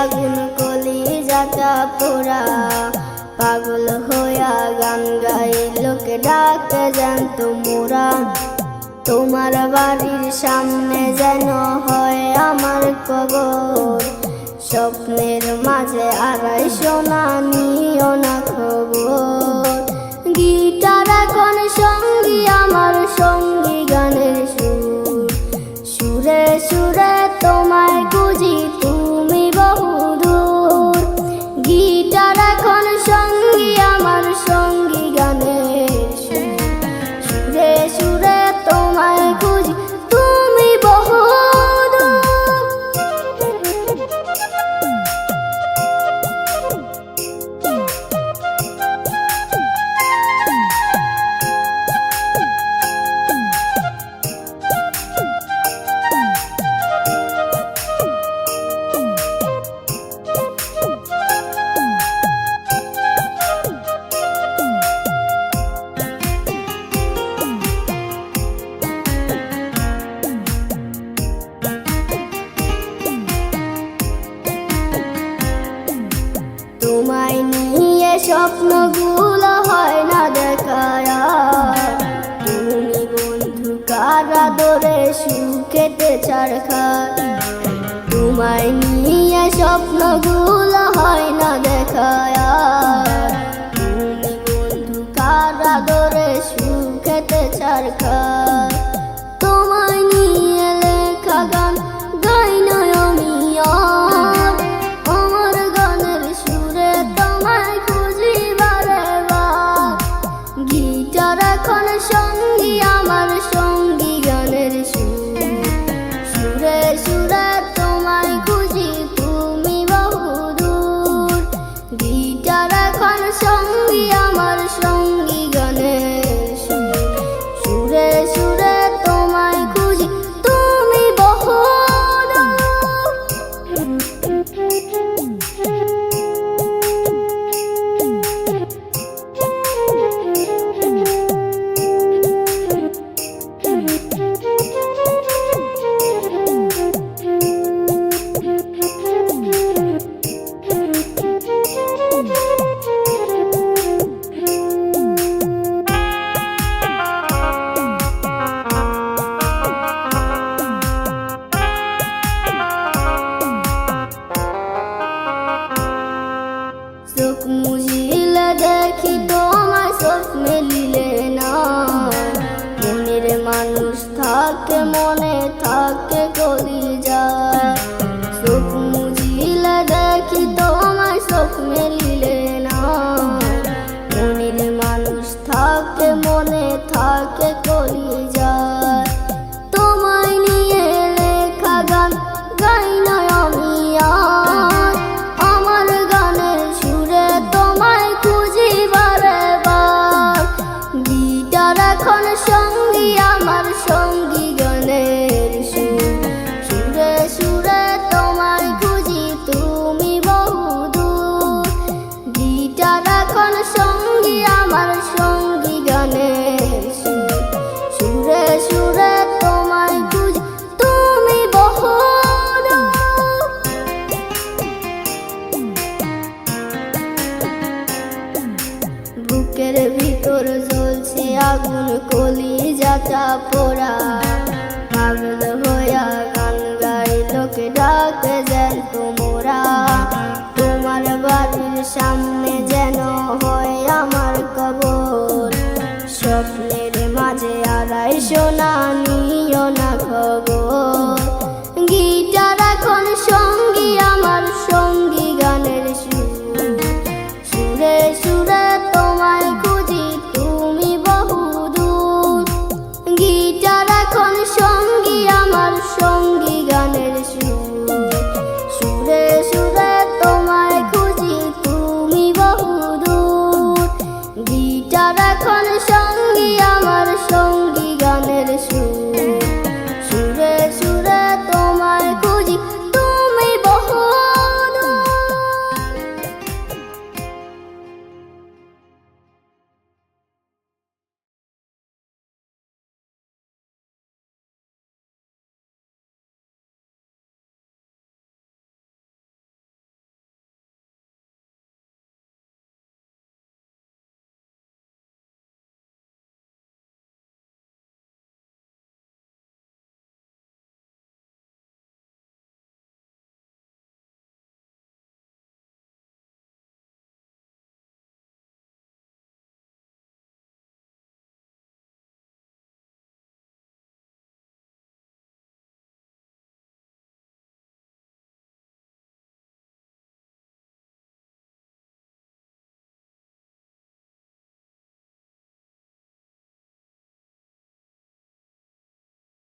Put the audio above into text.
আগুন কলিজাটা পোড়া, পাগল হইয়া গান গাই লোকে ডাকে জ্যান্ত মোরা। তোমার বাড়ির সামনে যেন হয় আমার কবর, স্বপ্নের মাঝে আড়াইশো না নিও না খবর। গিটার এখন সঙ্গী আমার, সঙ্গী গানের সুর, সুরে সুরে তোমায় খুঁজি তুমি বহুদূর। গিটার এখন সঙ্গী আমার, সঙ্গী গানের সুর, সুরে সুরে তোমায় খুঁজি তুমি বহুদূর। তোমায় নিয়ে স্বপ্নগুলো হয় না দেখায়া, তুমি বন্ধু কারা দরে সুখেতে ছাড়খার। তোমায় নিয়ে স্বপ্নগুলো হয় না দেখায়া, তুমি বন্ধু কারা দরে সুখেতে ছাড়খার। তোমায় নিয়ে লেখা গান গাই না আমি আর, আমার গানের সুরে তোমায় খুঁজি বারে বার। গিটার এখন সঙ্গী আমার, সঙ্গী গানের সুর, সুরে সুরে তোমায় খুঁজি তুমি বহুদূর। গিটার এখন সঙ্গী আমার, সঙ্গী গানের সুর, সুরে সুরে তোমায় খুঁজি তুমি বহুদূর। চোখ মুজিলে দেখি তোমায়, চোখ মেলিলে না। মনের মানুষ থাকে মনে থাকে কলিজায়, চোখ মুজিলে দেখি তোমায়, চোখ মেলিলে না। মনের মানুষ থাকে মনে থাকে কলিজায়। তোমায় নিয়ে লেখা গান গাই না আমি আর, আমার গানের সুরে তোমায় খুঁজি বারে বার। গিটার এখন সঙ্গী আমার, সঙ্গী গানের সুর, সুরে সুরে তোমায় খুঁজি তুমি বহুদূর। গিটার এখন সঙ্গী আমার, সঙ্গী গানের সুর, সুরে সুরে তোমায় খুঁজি তুমি বহুদূর। বুকের ভিতর জ্বলছে আগুন কলিজাটা পোড়া, পাগল হইয়া গান গাই লোকে ডাকে জ্যান্ত মোরা। তোমার বাড়ির সামনে যেন হয় আমার কবর, স্বপ্নের মাঝে আড়াইশো না নিও না খবর। গিটার এখন